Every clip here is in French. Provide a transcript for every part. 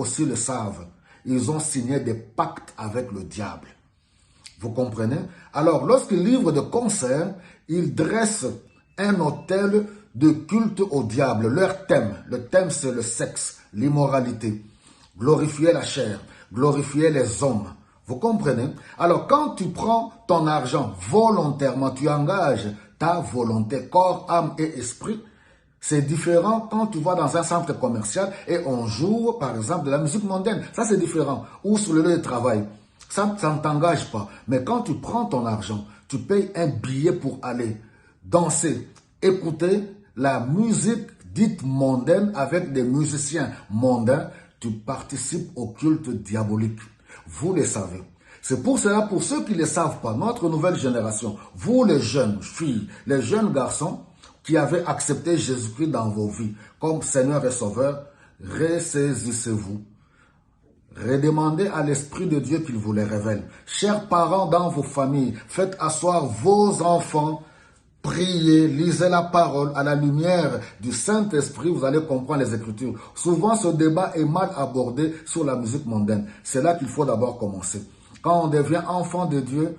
aussi le savent. Ils ont signé des pactes avec le diable. Vous comprenez? Alors, lorsqu'ils livrent des concerts, ils dressent un autel de culte au diable. Leur thème, le thème c'est le sexe, l'immoralité, glorifier la chair, glorifier les hommes. Vous comprenez? Alors, quand tu prends ton argent volontairement, tu engages ta volonté, corps, âme et esprit, c'est différent quand tu vas dans un centre commercial et on joue, par exemple, de la musique mondaine. Ça, c'est différent. Ou sur le lieu de travail. Ça ne t'engage pas. Mais quand tu prends ton argent, tu payes un billet pour aller danser, écouter la musique dite mondaine avec des musiciens mondains, tu participes au culte diabolique. Vous le savez. C'est pour cela, pour ceux qui ne le savent pas, notre nouvelle génération, vous les jeunes filles, les jeunes garçons qui avez accepté Jésus-Christ dans vos vies comme Seigneur et Sauveur, ressaisissez-vous. Redemandez à l'Esprit de Dieu qu'il vous les révèle. Chers parents dans vos familles, faites asseoir vos enfants, priez, lisez la parole à la lumière du Saint-Esprit, vous allez comprendre les Écritures. Souvent, ce débat est mal abordé sur la musique mondaine. C'est là qu'il faut d'abord commencer. Quand on devient enfant de Dieu,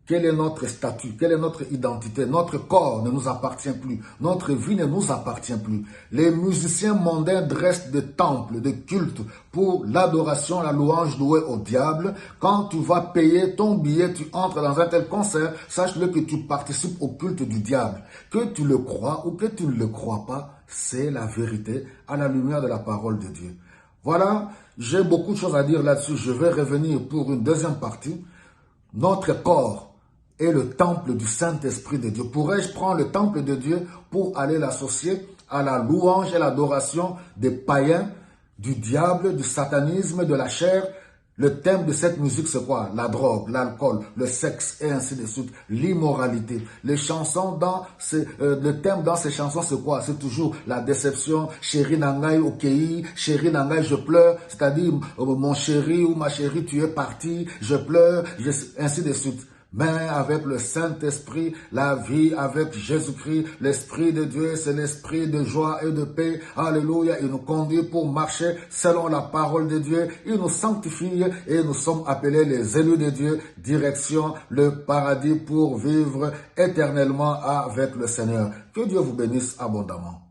quel est notre statut? Quelle est notre identité? Notre corps ne nous appartient plus. Notre vie ne nous appartient plus. Les musiciens mondains dressent des temples, des cultes pour l'adoration, la louange louée au diable. Quand tu vas payer ton billet, tu entres dans un tel concert, sache-le que tu participes au culte du diable. Que tu le crois ou que tu ne le crois pas, c'est la vérité à la lumière de la parole de Dieu. Voilà, j'ai beaucoup de choses à dire là-dessus. Je vais revenir pour une deuxième partie. Notre corps est le temple du Saint-Esprit de Dieu. Pourrais-je prendre le temple de Dieu pour aller l'associer à la louange et l'adoration des païens, du diable, du satanisme, de la chair? Le thème de cette musique, c'est quoi? La drogue, l'alcool, le sexe et ainsi de suite, l'immoralité. Les chansons le thème dans ces chansons, c'est quoi? C'est toujours la déception. Chéri Nangai Okei, chéri Nangai je pleure. C'est-à-dire, mon chéri ou ma chérie, tu es parti, je pleure, ainsi de suite. Mais avec le Saint-Esprit, la vie avec Jésus-Christ, l'Esprit de Dieu, c'est l'Esprit de joie et de paix. Alléluia, il nous conduit pour marcher selon la parole de Dieu. Il nous sanctifie et nous sommes appelés les élus de Dieu, direction le paradis pour vivre éternellement avec le Seigneur. Que Dieu vous bénisse abondamment.